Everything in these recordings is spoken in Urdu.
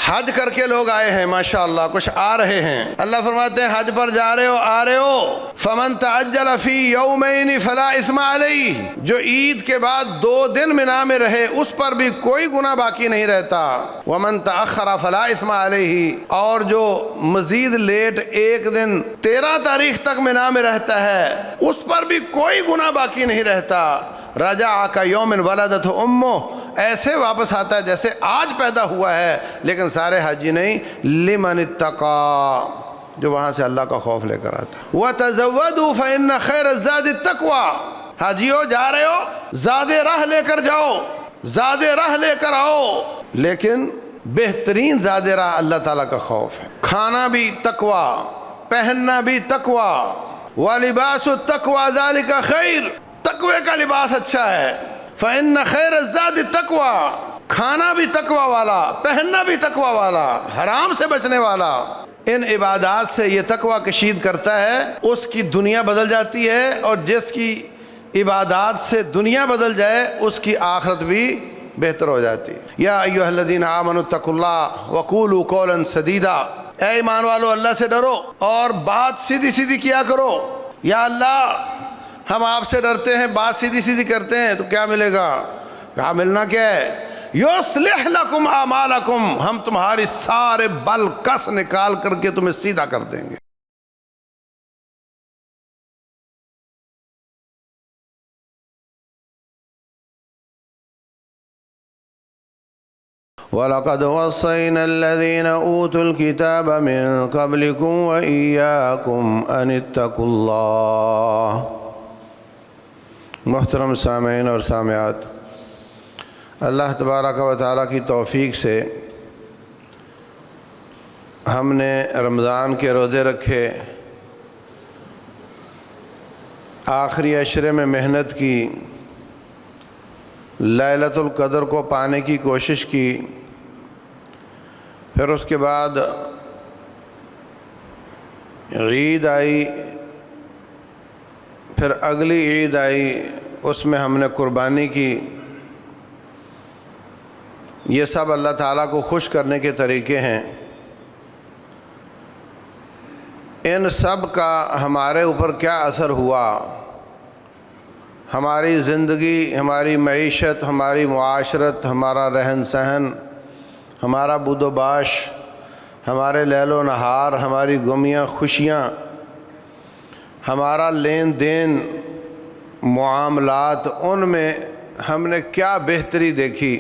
حج کر کے لوگ آئے ہیں ماشاءاللہ، کچھ آ رہے ہیں، اللہ فرماتے ہیں حج پر جا رہے ہو، آ رہے ہو، فمن تعجل فی یومین فلا اثم علیہ، جو عید کے بعد 2 دن منا میں رہے اس پر بھی کوئی گناہ باقی نہیں رہتا، ومن تأخر فلا اثم علیہ، اور جو مزید لیٹ 1 دن 13 تاریخ تک منا میں رہتا ہے اس پر بھی کوئی گناہ باقی نہیں رہتا، رجع کا یوم ولدت امہ، ایسے واپس آتا ہے جیسے آج پیدا ہوا ہے، لیکن سارے حاجی نہیں، لمن اتقا، جو وہاں سے اللہ کا خوف لے کر آتا ہے، وَتَزَوَّدُوا فَإِنَّ خَيْرَ الزَّادِ التَّقْوَى، حاجیو جا رہے ہو زاد راہ لے کر جاؤ، زاد راہ لے کر آؤ، لیکن بہترین زاد راہ اللہ تعالیٰ کا خوف ہے، کھانا بھی تقوی، پہننا بھی تقوی، وَلِبَاسُ التَّقْوَى ذَلِكَ خَيْرٌ، تقوی کا لباس اچھا ہے، فَإِنَّ خَيْرَ الزَّادِ التَّقْوَى، کھانا بھی تقوی والا، پہننا بھی تقوی والا، حرام سے بچنے والا، ان عبادات سے یہ تقوی کشید کرتا ہے، اس کی دنیا بدل جاتی ہے، اور جس کی عبادات سے دنیا بدل جائے اس کی آخرت بھی بہتر ہو جاتی ہے۔ یا ایھا الذین آمنوا اتقوا اللہ وقولوا قولا سدیدا، اے ایمان والو اللہ سے ڈرو اور بات سیدھی سیدھی کیا کرو، یا اللہ ہم آپ سے ڈرتے ہیں، بات سیدھی سیدھی کرتے ہیں تو کیا ملے گا؟ کہا ملنا کیا ہے؟ یصلح لکم اعمالکم، ہم تمہاری سارے بل کس نکال کر کے تمہیں سیدھا کر دیں گے۔ وَلَقَدْ وَصَّيْنَا الَّذِينَ أُوتُوا الْكِتَابَ مِن قَبْلِكُمْ وَإِيَّاكُمْ أَنِ اتَّقُوا اللَّهَ۔ محترم سامعین اور سامعات، اللہ تبارک و تعالیٰ کی توفیق سے ہم نے رمضان کے روزے رکھے، آخری عشرے میں محنت کی، لیلۃ القدر کو پانے کی کوشش کی، پھر اس کے بعد عید آئی، پھر اگلی عید آئی، اس میں ہم نے قربانی کی، یہ سب اللہ تعالیٰ کو خوش کرنے کے طریقے ہیں۔ ان سب کا ہمارے اوپر کیا اثر ہوا؟ ہماری زندگی، ہماری معیشت، ہماری معاشرت، ہمارا رہن سہن، ہمارا بود و باش، ہمارے لیل و نہار، ہماری غمیاں خوشیاں، ہمارا لین دین، معاملات، ان میں ہم نے کیا بہتری دیکھی؟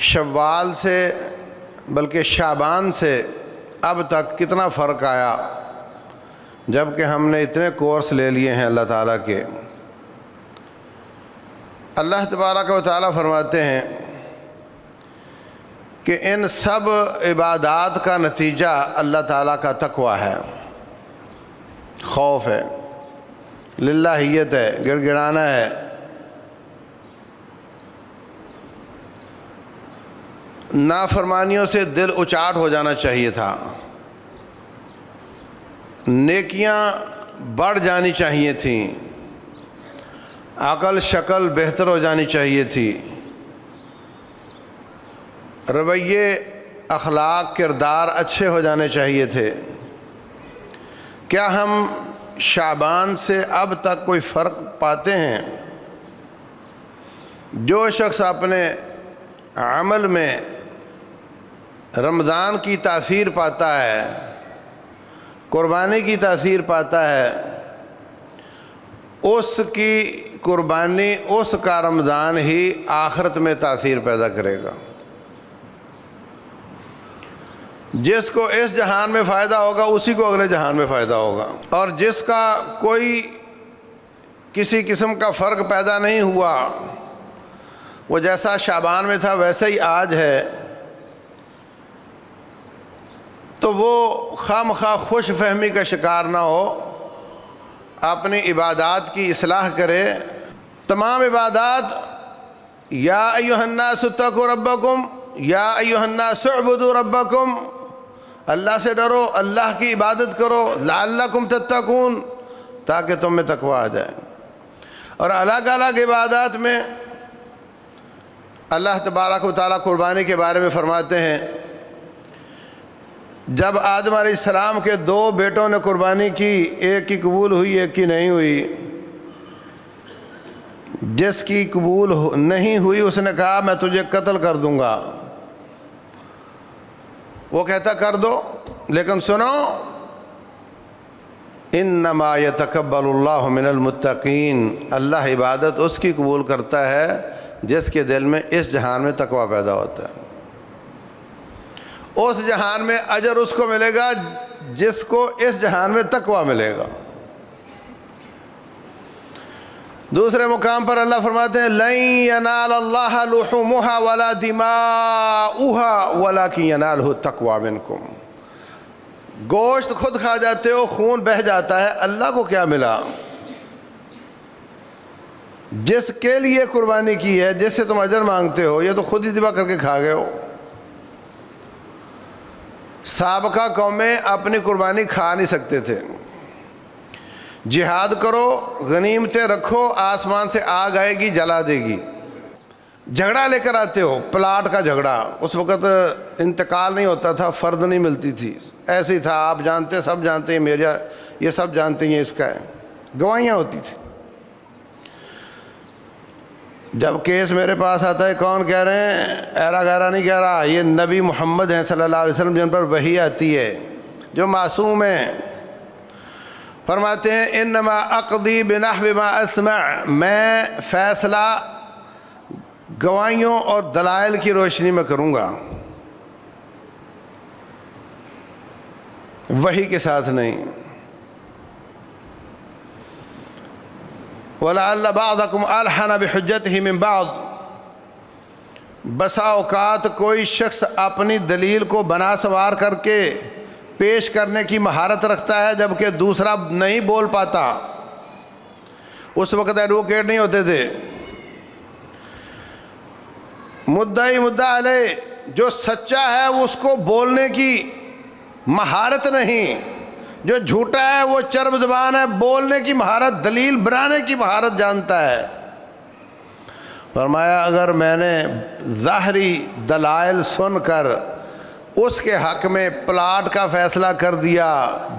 شوال سے بلکہ شعبان سے اب تک کتنا فرق آیا، جبکہ ہم نے اتنے کورس لے لیے ہیں اللہ تعالیٰ کے۔ اللہ تبارک و تعالیٰ فرماتے ہیں کہ ان سب عبادات کا نتیجہ اللہ تعالیٰ کا تقوی ہے، خوف ہے، للہیت ہے، گڑ گڑانا ہے۔ نافرمانیوں سے دل اچاٹ ہو جانا چاہیے تھا، نیکیاں بڑھ جانی چاہیے تھیں، عقل شکل بہتر ہو جانی چاہیے تھی، رویے اخلاق کردار اچھے ہو جانے چاہیے تھے۔ کیا ہم شعبان سے اب تک کوئی فرق پاتے ہیں؟ جو شخص اپنے عمل میں رمضان کی تاثیر پاتا ہے، قربانی کی تاثیر پاتا ہے، اس کی قربانی، اس کا رمضان ہی آخرت میں تاثیر پیدا کرے گا۔ جس کو اس جہان میں فائدہ ہوگا اسی کو اگلے جہان میں فائدہ ہوگا، اور جس کا کوئی کسی قسم کا فرق پیدا نہیں ہوا، وہ جیسا شعبان میں تھا ویسا ہی آج ہے، تو وہ خواہ مخواہ خوش فہمی کا شکار نہ ہو، اپنی عبادات کی اصلاح کرے۔ تمام عبادات، یا ایھا الناس اتقوا ربکم، یا ایھا الناس اعبدوا ربکم، اللہ سے ڈرو، اللہ کی عبادت کرو، لعلکم تتقون، تاکہ تم میں تقوی آ جائے۔ اور الگ الگ عبادات میں اللہ تبارک و تعالیٰ قربانی کے بارے میں فرماتے ہیں جب آدم علیہ السلام کے 2 بیٹوں نے قربانی کی، ایک کی قبول ہوئی ایک کی نہیں ہوئی۔ جس کی قبول نہیں ہوئی اس نے کہا میں تجھے قتل کر دوں گا، وہ کہتا کر دو، لیکن سنو انما یتقبل اللہ من المتقین، اللہ عبادت اس کی قبول کرتا ہے جس کے دل میں اس جہان میں تقوی پیدا ہوتا ہے۔ اس جہان میں اجر اس کو ملے گا جس کو اس جہان میں تقوی ملے گا۔ دوسرے مقام پر اللہ فرماتے ہیں لن ینال اللہ لحومها ولا دماؤها ولکن ینالہ التقوی منکم، گوشت خود کھا جاتے ہو، خون بہہ جاتا ہے، اللہ کو کیا ملا؟ جس کے لیے قربانی کی ہے، جس سے تم اجر مانگتے ہو، یہ تو خود ہی ذبح کر کے کھا گئے ہو۔ سابقہ قومیں اپنی قربانی کھا نہیں سکتے تھے، جہاد کرو، غنیمتیں رکھو، آسمان سے آگ آئے گی جلا دے گی۔ جھگڑا لے کر آتے ہو، پلاٹ کا جھگڑا، اس وقت انتقال نہیں ہوتا تھا، فرد نہیں ملتی تھی، ایسے ہی تھا، آپ جانتے، سب جانتے ہیں، میرا یہ سب جانتے ہیں اس کا ہے، گواہیاں ہوتی تھی۔ جب کیس میرے پاس آتا ہے، کون کہہ رہے ہیں؟ ایرا گیرا نہیں کہہ رہا، یہ نبی محمد ہیں صلی اللہ علیہ وسلم جن پر وحی آتی ہے، جو معصوم ہیں۔ فرماتے ہیں انما اقضی بنحو ما اسمع، میں فیصلہ گواہیوں اور دلائل کی روشنی میں کروں گا، وحی کے ساتھ نہیں۔ وَلَعَلَّ بَعْضَكُمْ أَلْحَنَ بِحُجَّتِهِ مِنْ بَعْضٍ، بسا اوقات کوئی شخص اپنی دلیل کو بنا سوار کر کے پیش کرنے کی مہارت رکھتا ہے جبکہ دوسرا نہیں بول پاتا۔ اس وقت ایڈوکیٹ نہیں ہوتے تھے، مدعی مدعا علیہ، جو سچا ہے اس کو بولنے کی مہارت نہیں، جو جھوٹا ہے وہ چرب زبان ہے، بولنے کی مہارت، دلیل بنانے کی مہارت جانتا ہے۔ فرمایا اگر میں نے ظاہری دلائل سن کر اس کے حق میں پلاٹ کا فیصلہ کر دیا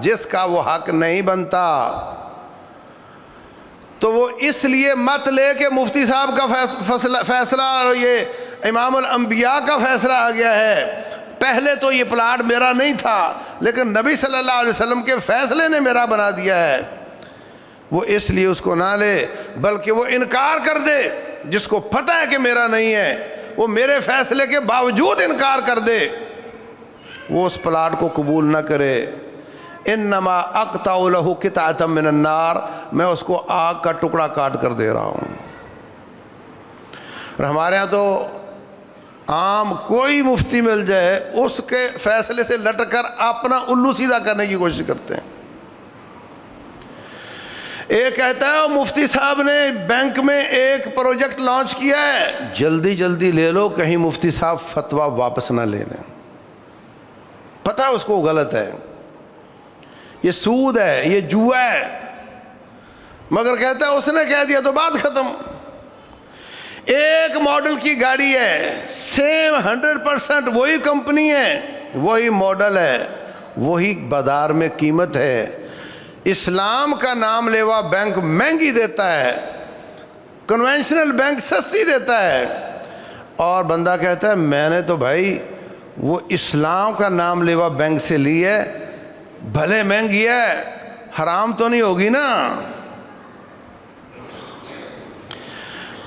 جس کا وہ حق نہیں بنتا، تو وہ اس لیے مت لے کہ مفتی صاحب کا فیصلہ اور یہ امام الانبیاء کا فیصلہ آ گیا ہے، پہلے تو یہ پلاٹ میرا نہیں تھا لیکن نبی صلی اللہ علیہ وسلم کے فیصلے نے میرا بنا دیا ہے، وہ اس لیے اس کو نہ لے، بلکہ وہ انکار کر دے، جس کو پتہ ہے کہ میرا نہیں ہے وہ میرے فیصلے کے باوجود انکار کر دے، وہ اس پلاٹ کو قبول نہ کرے۔ انما اقطع لہ قطعۃ من النار، میں اس کو آگ کا ٹکڑا کاٹ کر دے رہا ہوں۔ اور ہمارے ہاں تو عام کوئی مفتی مل جائے اس کے فیصلے سے لٹ کر اپنا الو سیدھا کرنے کی کوشش کرتے ہیں۔ ایک کہتا ہے مفتی صاحب نے بینک میں ایک پروجیکٹ لانچ کیا ہے، جلدی جلدی لے لو کہیں مفتی صاحب فتویٰ واپس نہ لے لیں، پتہ اس کو غلط ہے، یہ سود ہے، یہ جوا ہے، مگر کہتا ہے اس نے کہہ دیا تو بات ختم۔ ایک ماڈل کی گاڑی ہے، سیم 100% وہی کمپنی ہے، وہی ماڈل ہے، وہی بازار میں قیمت ہے، اسلام کا نام لیوا بینک مہنگی دیتا ہے، کنونشنل بینک سستی دیتا ہے، اور بندہ کہتا ہے میں نے تو بھائی وہ اسلام کا نام لیوا بینک سے لی ہے، بھلے مہنگی ہے، حرام تو نہیں ہوگی نا،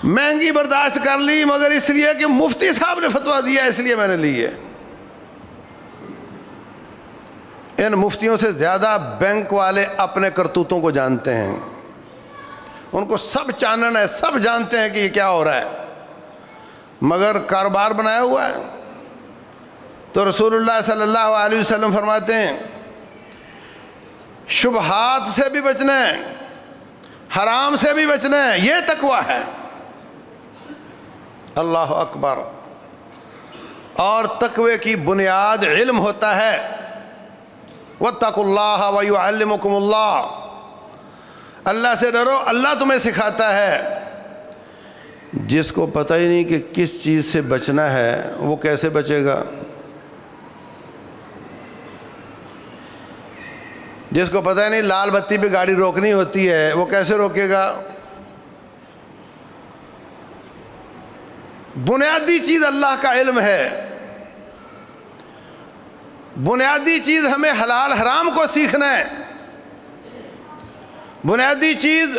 مہنگی برداشت کر لی مگر اس لیے کہ مفتی صاحب نے فتویٰ دیا اس لیے میں نے لی ہے۔ ان مفتیوں سے زیادہ بینک والے اپنے کرتوتوں کو جانتے ہیں، ان کو سب چانن ہے، سب جانتے ہیں کہ یہ کیا ہو رہا ہے، مگر کاروبار بنایا ہوا ہے۔ تو رسول اللہ صلی اللہ علیہ وسلم فرماتے ہیں شبہات سے بھی بچنا ہے، حرام سے بھی بچنا ہے، یہ تقویٰ ہے۔ اللہ اکبر۔ اور تقوی کی بنیاد علم ہوتا ہے، واتقوا اللہ ویعلمکم اللہ، اللہ سے ڈرو، اللہ تمہیں سکھاتا ہے۔ جس کو پتہ ہی نہیں کہ کس چیز سے بچنا ہے وہ کیسے بچے گا؟ جس کو پتہ ہی نہیں لال بتی پہ گاڑی روکنی ہوتی ہے وہ کیسے روکے گا؟ بنیادی چیز اللہ کا علم ہے، بنیادی چیز ہمیں حلال حرام کو سیکھنا ہے، بنیادی چیز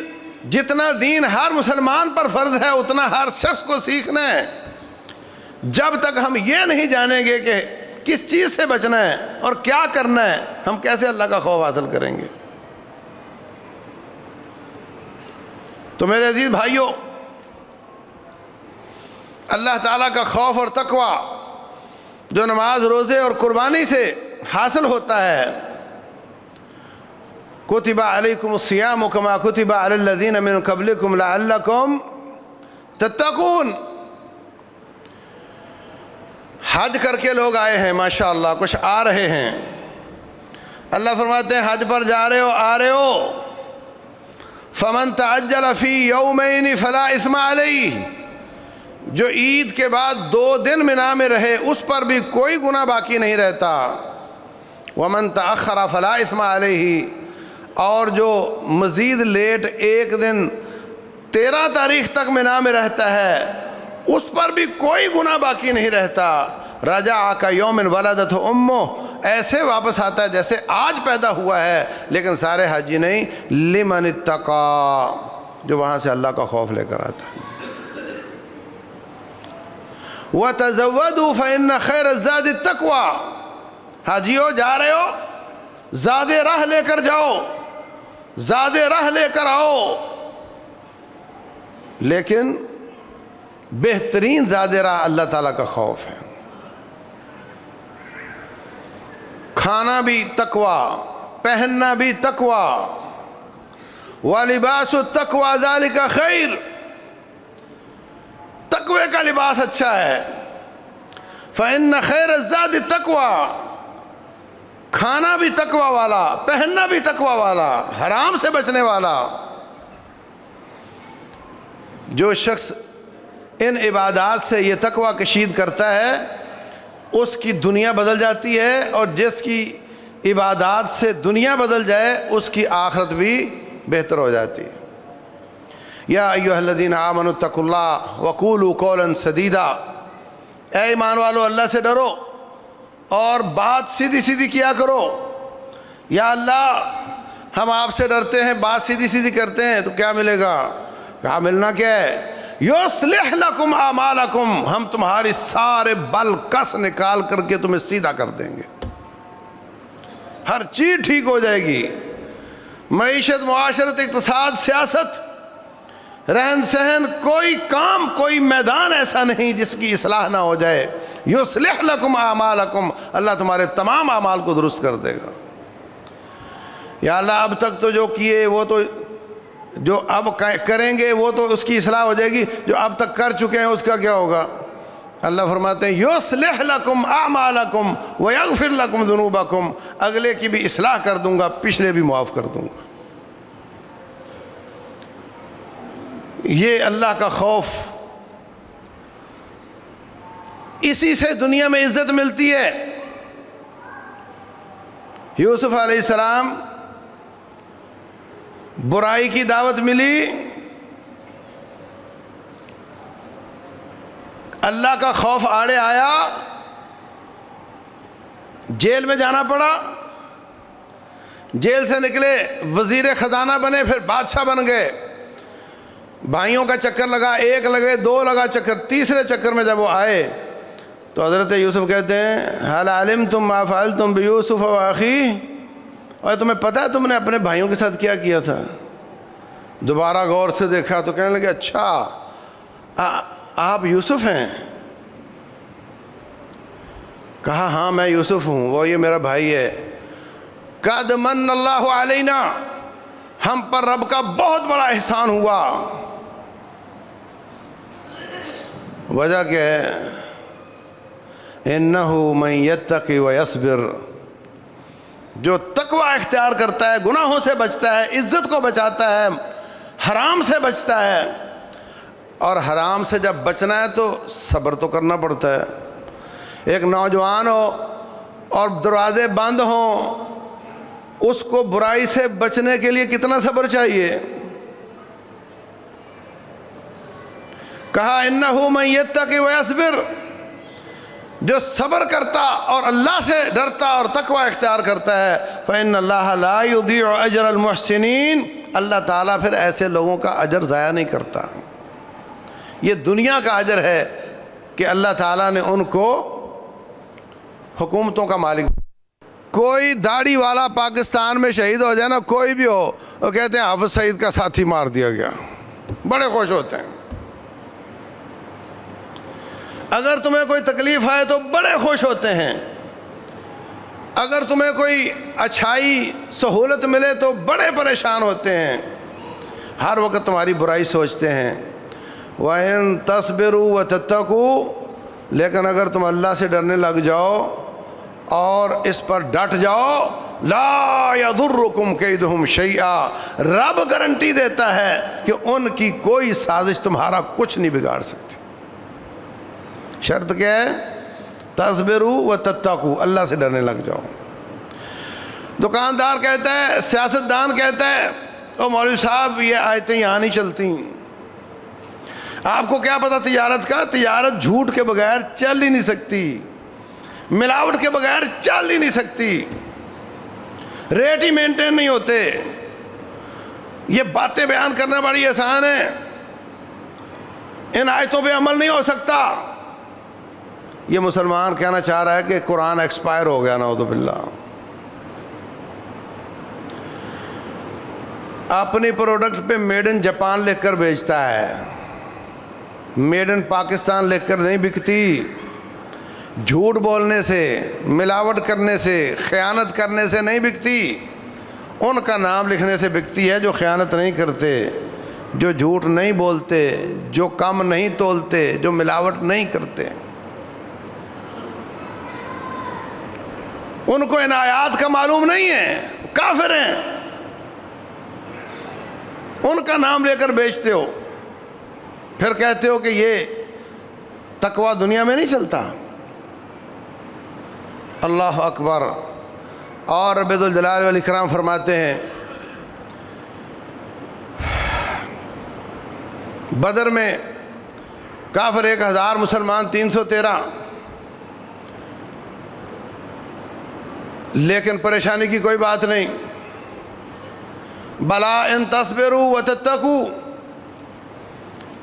جتنا دین ہر مسلمان پر فرض ہے اتنا ہر شخص کو سیکھنا ہے۔ جب تک ہم یہ نہیں جانیں گے کہ کس چیز سے بچنا ہے اور کیا کرنا ہے، ہم کیسے اللہ کا خوف حاصل کریں گے؟ تو میرے عزیز بھائیوں، اللہ تعالیٰ کا خوف اور تقوی جو نماز، روزے اور قربانی سے حاصل ہوتا ہے، کتب علیکم الصیام کما کتب علی الذین من قبلکم لعلکم تتقون۔ حج کر کے لوگ آئے ہیں ماشاءاللہ، کچھ آ رہے ہیں، اللہ فرماتے ہیں حج پر جا رہے ہو، آ رہے ہو، فمن تعجل فی یومین فلا اثم علیہ، جو عید کے بعد 2 دن مینا میں رہے اس پر بھی کوئی گناہ باقی نہیں رہتا، ومن تأخر فلا اثم علیہ، اور جو مزید لیٹ 1 دن 13 تاریخ تک مینا میں رہتا ہے اس پر بھی کوئی گناہ باقی نہیں رہتا۔ رجع کا یوم ولدت امہ، ایسے واپس آتا ہے جیسے آج پیدا ہوا ہے، لیکن سارے حاجی نہیں، لمن اتقا، جو وہاں سے اللہ کا خوف لے کر آتا ہے۔ وَتَزَوَّدُوا فَإِنَّ خَيْرَ الزَّادِ التَّقْوَى، حاجیو جا رہے ہو زاد راہ لے کر جاؤ، زاد راہ لے کر آؤ، لیکن بہترین زاد راہ اللہ تعالیٰ کا خوف ہے۔ کھانا بھی تقوی، پہننا بھی تقوی، وَلِبَاسُ التَّقْوَى ذَلِكَ خَيْرٌ، تقوی کا لباس اچھا ہے۔ فَإِنَّ خَيْرَ الزَّادِ التَّقْوَى، کھانا بھی تقوی والا، پہننا بھی تقوی والا، حرام سے بچنے والا۔ جو شخص ان عبادات سے یہ تقوی کشید کرتا ہے اس کی دنیا بدل جاتی ہے، اور جس کی عبادات سے دنیا بدل جائے اس کی آخرت بھی بہتر ہو جاتی ہے۔ یا ایھا الذین آمنوا اتقوا اللہ وقولوا قولا سدیدا، اے ایمان والو اللہ سے ڈرو اور بات سیدھی سیدھی کیا کرو۔ یا اللہ ہم آپ سے ڈرتے ہیں، بات سیدھی سیدھی کرتے ہیں تو کیا ملے گا؟ کہا ملنا کیا ہے؟ یصلح لکم اعمالکم، ہم تمہاری سارے بل کس نکال کر کے تمہیں سیدھا کر دیں گے، ہر چیز ٹھیک ہو جائے گی، معیشت، معاشرت، اقتصاد، سیاست، رہن سہن، کوئی کام، کوئی میدان ایسا نہیں جس کی اصلاح نہ ہو جائے۔ یصلح لکم اعمالکم، اللہ تمہارے تمام اعمال کو درست کر دے گا۔ یا اللہ اب تک تو جو کیے وہ تو، جو اب کریں گے وہ تو اس کی اصلاح ہو جائے گی، جو اب تک کر چکے ہیں اس کا کیا ہوگا؟ اللہ فرماتے ہیں یصلح لکم اعمالکم ویغفر لکم ذنوبکم، اگلے کی بھی اصلاح کر دوں گا، پچھلے بھی معاف کر دوں گا۔ یہ اللہ کا خوف، اسی سے دنیا میں عزت ملتی ہے۔ یوسف علیہ السلام برائی کی دعوت ملی، اللہ کا خوف آڑے آیا، جیل میں جانا پڑا، جیل سے نکلے وزیر خزانہ بنے، پھر بادشاہ بن گئے۔ بھائیوں کا چکر لگا، 1 لگے، 2 لگا چکر، تیسرے چکر میں جب وہ آئے تو حضرت یوسف کہتے ہیں هل علمتم ما فعلتم بیوسف واخیہ، اور تمہیں پتہ ہے تم نے اپنے بھائیوں کے ساتھ کیا کیا تھا؟ دوبارہ غور سے دیکھا تو کہنے لگے اچھا آپ یوسف ہیں؟ کہا ہاں میں یوسف ہوں، وہ یہ میرا بھائی ہے۔ قد من اللہ علینا، ہم پر رب کا بہت بڑا احسان ہوا۔ وجہ کیا ہے؟ انہ من یتقی ویصبر، جو تقوی اختیار کرتا ہے، گناہوں سے بچتا ہے، عزت کو بچاتا ہے، حرام سے بچتا ہے، اور حرام سے جب بچنا ہے تو صبر تو کرنا پڑتا ہے. ایک نوجوان ہو اور دروازے بند ہوں، اس کو برائی سے بچنے کے لیے کتنا صبر چاہیے. کہا انہو من یتقی ویصبر، جو صبر کرتا اور اللہ سے ڈرتا اور تقوی اختیار کرتا ہے، فإن اللہ لا یضیع اجر المحسنین، اللہ تعالیٰ پھر ایسے لوگوں کا اجر ضائع نہیں کرتا. یہ دنیا کا اجر ہے کہ اللہ تعالیٰ نے ان کو حکومتوں کا مالک. کوئی داڑھی والا پاکستان میں شہید ہو جائے نا، کوئی بھی ہو، وہ کہتے ہیں حافظ سعید کا ساتھی مار دیا گیا، بڑے خوش ہوتے ہیں. اگر تمہیں کوئی تکلیف آئے تو بڑے خوش ہوتے ہیں، اگر تمہیں کوئی اچھائی سہولت ملے تو بڑے پریشان ہوتے ہیں، ہر وقت تمہاری برائی سوچتے ہیں. وَإِن تَصْبِرُوا وَتَتَّقُوا، لیکن اگر تم اللہ سے ڈرنے لگ جاؤ اور اس پر ڈٹ جاؤ، لا يضركم كيدهم شيئا، رب گارنٹی دیتا ہے کہ ان کی کوئی سازش تمہارا کچھ نہیں بگاڑ سکتی. شرط کیا ہے؟ تصبروا وتتقوا، اللہ سے ڈرنے لگ جاؤ. دکاندار کہتا ہے، سیاستدان کہتا ہے، او مولوی صاحب یہ آیتیں یہاں نہیں چلتی. آپ کو کیا پتا تجارت کا؟ تجارت جھوٹ کے بغیر چل ہی نہیں سکتی، ملاوٹ کے بغیر چل ہی نہیں سکتی، ریٹ ہی مینٹین نہیں ہوتے. یہ باتیں بیان کرنا بڑی آسان ہے، ان آیتوں پہ عمل نہیں ہو سکتا. یہ مسلمان کہنا چاہ رہا ہے کہ قرآن ایکسپائر ہو گیا، نعوذ باللہ. اپنی پروڈکٹ پہ میڈ ان جاپان لکھ کر بیچتا ہے، میڈ ان پاکستان لکھ کر نہیں بکتی. جھوٹ بولنے سے، ملاوٹ کرنے سے، خیانت کرنے سے نہیں بکتی. ان کا نام لکھنے سے بکتی ہے جو خیانت نہیں کرتے، جو جھوٹ نہیں بولتے، جو کم نہیں تولتے، جو ملاوٹ نہیں کرتے. ان کو ان آیات کا معلوم نہیں ہے، کافر ہیں. ان کا نام لے کر بیچتے ہو، پھر کہتے ہو کہ یہ تقوی دنیا میں نہیں چلتا. اللہ اکبر. اور رب ذوالجلال والاکرام فرماتے ہیں، بدر میں کافر 1000، مسلمان 313، لیکن پریشانی کی کوئی بات نہیں. بلا ان تصبروا وتتقوا،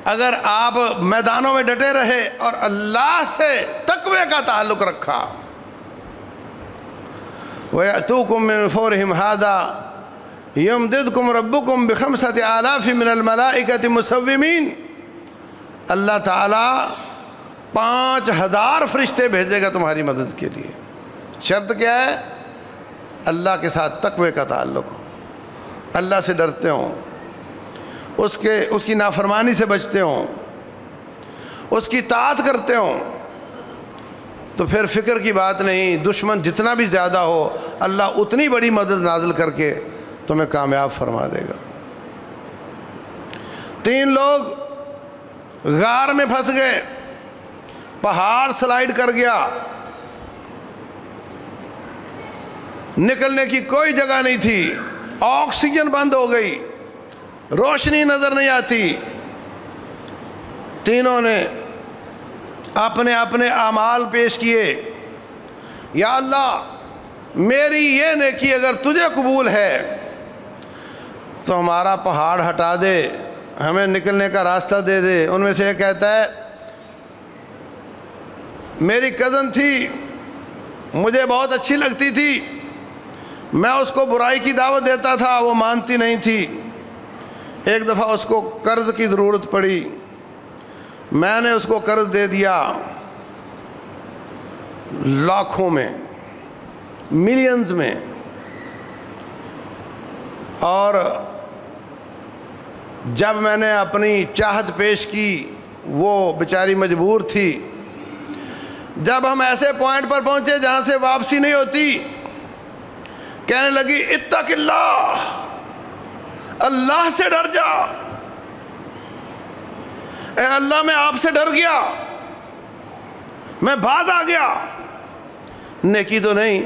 اگر آپ میدانوں میں ڈٹے رہے اور اللہ سے تقوی کا تعلق رکھا، وَيَأْتُوكُم مِّن فَوْرِهِمْ هَٰذَا يُمْدِدْكُمْ رَبُّكُمْ بِخَمْسَةِ آلَافٍ مِّنَ الْمَلَائِكَةِ مُسَوِّمِينَ، اللہ تعالیٰ 5000 فرشتے بھیجے گا تمہاری مدد کے لیے. شرط کیا ہے؟ اللہ کے ساتھ تقوی کا تعلق ہو، اللہ سے ڈرتے ہوں، اس کی نافرمانی سے بچتے ہوں، اس کی اطاعت کرتے ہوں. تو پھر فکر کی بات نہیں، دشمن جتنا بھی زیادہ ہو، اللہ اتنی بڑی مدد نازل کر کے تمہیں کامیاب فرما دے گا. 3 لوگ غار میں پھنس گئے، پہاڑ سلائیڈ کر گیا، نکلنے کی کوئی جگہ نہیں تھی، آکسیجن بند ہو گئی، روشنی نظر نہیں آتی. تینوں نے اپنے اپنے اعمال پیش کیے. یا اللہ، میری یہ نیکی اگر تجھے قبول ہے تو ہمارا پہاڑ ہٹا دے، ہمیں نکلنے کا راستہ دے دے. ان میں سے ایک کہتا ہے، میری کزن تھی، مجھے بہت اچھی لگتی تھی، میں اس کو برائی کی دعوت دیتا تھا، وہ مانتی نہیں تھی. ایک دفعہ اس کو قرض کی ضرورت پڑی، میں نے اس کو قرض دے دیا، لاکھوں میں، ملینز میں. اور جب میں نے اپنی چاہت پیش کی، وہ بیچاری مجبور تھی. جب ہم ایسے پوائنٹ پر پہنچے جہاں سے واپسی نہیں ہوتی، کہنے لگی اتق اللہ، اللہ سے ڈر جا. اے اللہ میں آپ سے ڈر گیا، میں باز آ گیا، نیکی تو نہیں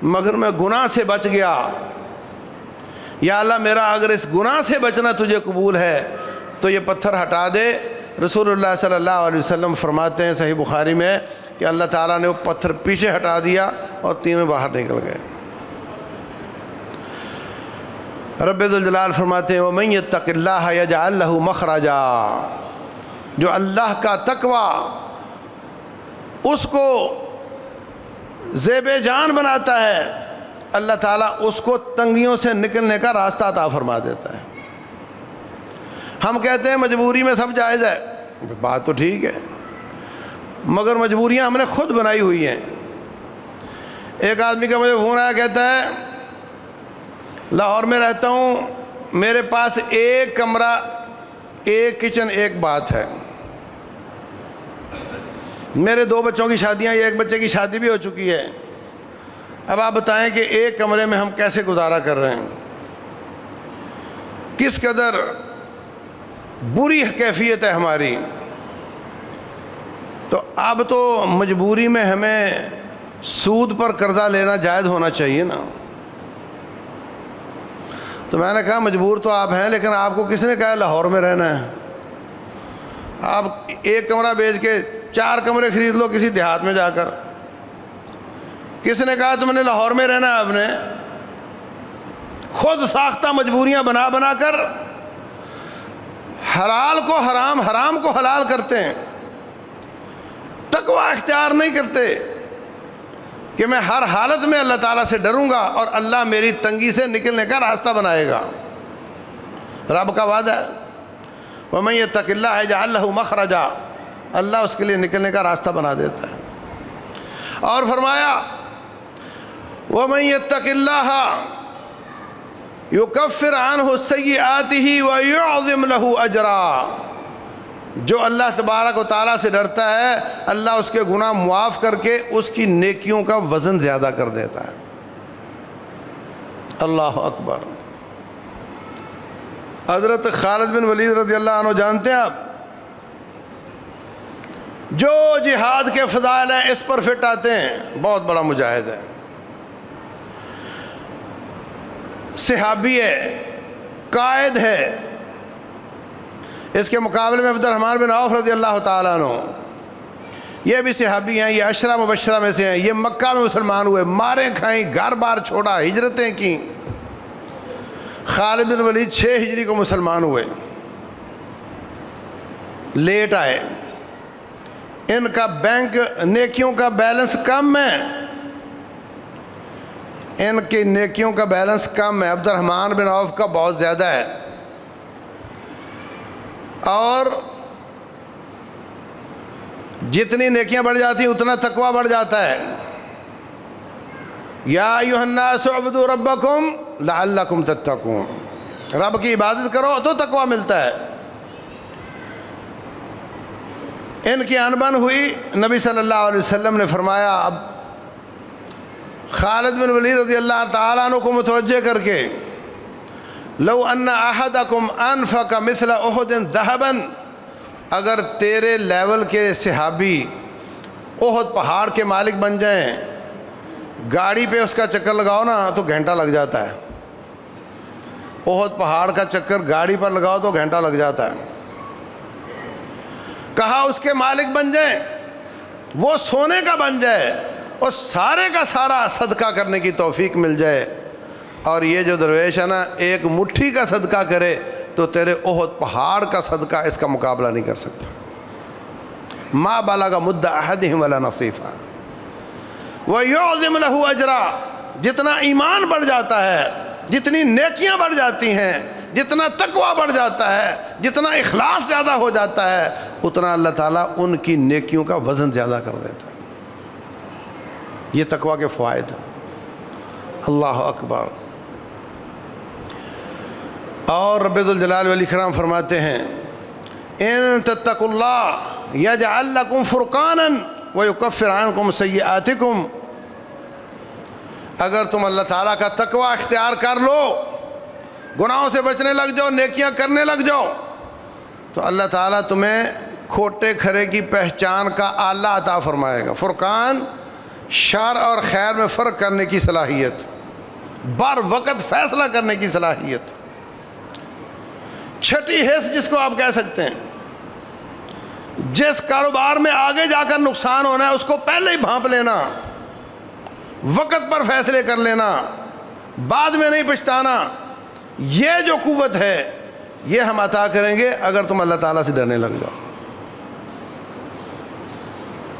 مگر میں گناہ سے بچ گیا، یا اللہ میرا اگر اس گناہ سے بچنا تجھے قبول ہے تو یہ پتھر ہٹا دے۔ رسول اللہ صلی اللہ علیہ وسلم فرماتے ہیں صحیح بخاری میں کہ اللہ تعالیٰ نے وہ پتھر پیچھے ہٹا دیا اور تینوں باہر نکل گئے۔ رب ذوالجلال فرماتے ہیں وَمَن يَتَّقِ اللَّهَ يَجْعَل لَّهُ مَخْرَجًا، جو اللہ کا تقوی اس کو زیب جان بناتا ہے، اللہ تعالیٰ اس کو تنگیوں سے نکلنے کا راستہ عطا فرما دیتا ہے۔ ہم کہتے ہیں مجبوری میں سب جائز ہے، بات تو ٹھیک ہے مگر مجبوریاں ہم نے خود بنائی ہوئی ہیں۔ ایک آدمی کا مجھے فون آیا، کہتا ہے لاہور میں رہتا ہوں، میرے پاس ایک کمرہ، ایک کچن، ایک باتھ ہے، میرے 2 بچوں کی شادیاں، ایک بچے کی شادی بھی ہو چکی ہے، اب آپ بتائیں کہ ایک کمرے میں ہم کیسے گزارا کر رہے ہیں، کس قدر بری کیفیت ہے ہماری۔ تو اب تو مجبوری میں ہمیں سود پر قرضہ لینا جائز ہونا چاہیے نا۔ تو میں نے کہا مجبور تو آپ ہیں لیکن آپ کو کس نے کہا لاہور میں رہنا ہے؟ آپ ایک کمرہ بیچ کے 4 کمرے خرید لو کسی دیہات میں جا کر۔ کس نے کہا تم نے لاہور میں رہنا ہے؟ آپ نے خود ساختہ مجبوریاں بنا بنا کر حلال کو حرام، حرام کو حلال کرتے ہیں، تقوی اختیار نہیں کرتے کہ میں ہر حالت میں اللہ تعالیٰ سے ڈروں گا اور اللہ میری تنگی سے نکلنے کا راستہ بنائے گا۔ رب کا وعدہ ہے وَمَن يَتَّقِ اللَّهَ يَجْعَل لَّهُ مَخْرَجًا، اللہ اس کے لیے نکلنے کا راستہ بنا دیتا ہے۔ اور فرمایا وَمَن يَتَّقِ اللَّهَ يُكَفِّرْ عَنْهُ سَيِّئَاتِهِ وَيُعْظِمْ لَهُ أَجْرًا، جو اللہ تبارک و تعالیٰ سے ڈرتا ہے اللہ اس کے گناہ معاف کر کے اس کی نیکیوں کا وزن زیادہ کر دیتا ہے۔ اللہ اکبر۔ حضرت خالد بن ولید رضی اللہ عنہ جانتے ہیں آپ؟ جو جہاد کے فضائل ہیں اس پر فٹ آتے ہیں، بہت بڑا مجاہد ہے، صحابی ہے، قائد ہے۔ اس کے مقابلے میں عبد الرحمن بن عوف رضی اللہ تعالیٰ عنہ، یہ بھی صحابی ہیں، یہ 10 مبشرہ میں سے ہیں، یہ مکہ میں مسلمان ہوئے، ماریں کھائیں، گھر بار چھوڑا، ہجرتیں کی۔ خالد بن ولید 6 ہجری کو مسلمان ہوئے، لیٹ آئے، ان کا بینک نیکیوں کا بیلنس کم ہے، ان کی نیکیوں کا بیلنس کم ہے، عبد الرحمن بن عوف کا بہت زیادہ ہے۔ اور جتنی نیکیاں بڑھ جاتی ہیں اتنا تقوی بڑھ جاتا ہے۔ یا ایھا الناس اعبدوا ربکم لعلکم تتقون، رب کی عبادت کرو تو تقوی ملتا ہے۔ ان کی انبن ہوئی، نبی صلی اللہ علیہ وسلم نے فرمایا، اب خالد بن ولید رضی اللہ تعالیٰ عنہ کو متوجہ کر کے، لو ان احدکم انفق مثل احد ذهبا، اگر تیرے لیول کے صحابی احد پہاڑ کے مالک بن جائیں، گاڑی پہ اس کا چکر لگاؤ نا تو گھنٹہ لگ جاتا ہے، احد پہاڑ کا چکر گاڑی پر لگاؤ تو گھنٹہ لگ جاتا ہے۔ کہا اس کے مالک بن جائیں، وہ سونے کا بن جائے اور سارے کا سارا صدقہ کرنے کی توفیق مل جائے، اور یہ جو درویش ہے نا ایک مٹھی کا صدقہ کرے تو تیرے احد پہاڑ کا صدقہ اس کا مقابلہ نہیں کر سکتا۔ ما بلغ مد احدہم ولا نصیفہ وَيُعْظِمْ لَهُ أَجْرًا، جتنا ایمان بڑھ جاتا ہے، جتنی نیکیاں بڑھ جاتی ہیں، جتنا تقوی بڑھ جاتا ہے، جتنا اخلاص زیادہ ہو جاتا ہے، اتنا اللہ تعالیٰ ان کی نیکیوں کا وزن زیادہ کر دیتا ہے۔ یہ تقوی کے فوائد ہیں۔ اللہ اکبر۔ اور رب ذوالجلال والاکرام فرماتے ہیں ان تتقوا اللہ یجعل لکم فرقانا ویکفر عنکم سیئاتکم، اگر تم اللہ تعالیٰ کا تقوی اختیار کر لو، گناہوں سے بچنے لگ جاؤ، نیکیاں کرنے لگ جاؤ، تو اللہ تعالیٰ تمہیں کھوٹے کھرے کی پہچان کا آلہ عطا فرمائے گا۔ فرقان، شر اور خیر میں فرق کرنے کی صلاحیت، بر وقت فیصلہ کرنے کی صلاحیت، چھٹی حص جس کو آپ کہہ سکتے ہیں۔ جس کاروبار میں آگے جا کر نقصان ہونا ہے اس کو پہلے ہی بھانپ لینا، وقت پر فیصلے کر لینا، بعد میں نہیں پچھتانا، یہ جو قوت ہے یہ ہم عطا کریں گے اگر تم اللہ تعالیٰ سے ڈرنے لگ جاؤ۔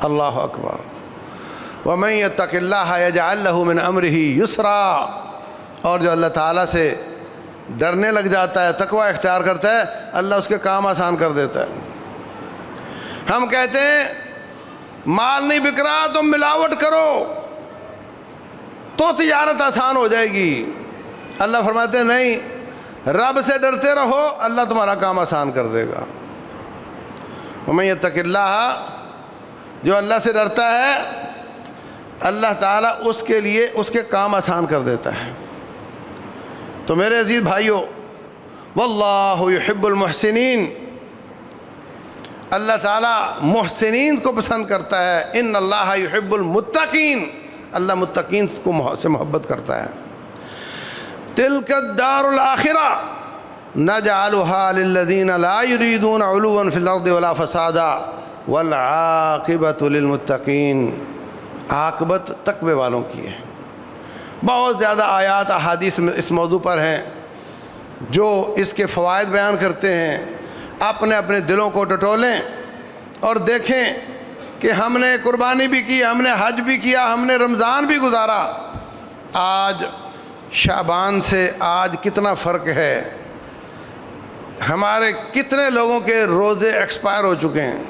اللہ اکبر۔ وَمَن يَتَّقِ اللَّهَ يَجْعَل لَّهُ مِنْ أَمْرِهِ يُسْرًا، اور جو اللہ تعالیٰ سے ڈرنے لگ جاتا ہے، تقوی اختیار کرتا ہے، اللہ اس کے کام آسان کر دیتا ہے۔ ہم کہتے ہیں مال نہیں بک رہا تم ملاوٹ کرو تو تجارت آسان ہو جائے گی۔ اللہ فرماتے ہیں نہیں، رب سے ڈرتے رہو، اللہ تمہارا کام آسان کر دے گا۔ وَمَن يَتَّقِ اللَّهَ، جو اللہ سے ڈرتا ہے اللہ تعالیٰ اس کے لیے اس کے کام آسان کر دیتا ہے۔ تو میرے عزیز بھائیوں، واللہ یحب المحسنین، اللہ تعالیٰ محسنین کو پسند کرتا ہے۔ ان اللہ یحب المتقین، اللہ متقین سے محبت کرتا ہے۔ تلک الدار الآخرہ نجعلها للذین لا یریدون علوا فی الارض ولا فسادا والعاقبۃ للمتقین، عاقبت تقوی والوں کی ہے۔ بہت زیادہ آیات احادیث اس موضوع پر ہیں جو اس کے فوائد بیان کرتے ہیں۔ اپنے اپنے دلوں کو ٹٹولیں اور دیکھیں کہ ہم نے قربانی بھی کی، ہم نے حج بھی کیا، ہم نے رمضان بھی گزارا، آج شعبان سے آج کتنا فرق ہے، ہمارے کتنے لوگوں کے روزے ایکسپائر ہو چکے ہیں۔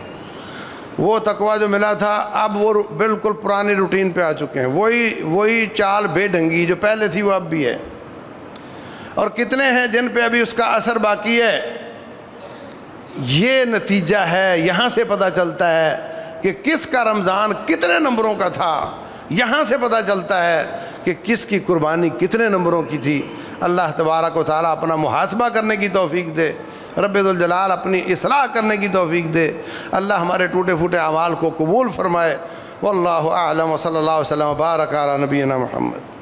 وہ تقوی جو ملا تھا اب وہ بالکل پرانی روٹین پہ آ چکے ہیں، وہی چال بے ڈھنگی جو پہلے تھی وہ اب بھی ہے، اور کتنے ہیں جن پہ ابھی اس کا اثر باقی ہے۔ یہ نتیجہ ہے، یہاں سے پتہ چلتا ہے کہ کس کا رمضان کتنے نمبروں کا تھا، یہاں سے پتہ چلتا ہے کہ کس کی قربانی کتنے نمبروں کی تھی۔ اللہ تبارک و تعالیٰ اپنا محاسبہ کرنے کی توفیق دے، رب ذوالجلال اپنی اصلاح کرنے کی توفیق دے، اللہ ہمارے ٹوٹے پھوٹے اعمال کو قبول فرمائے۔ واللہ اعلم، وصلی اللہ وسلم وبارک علی نبینا محمد۔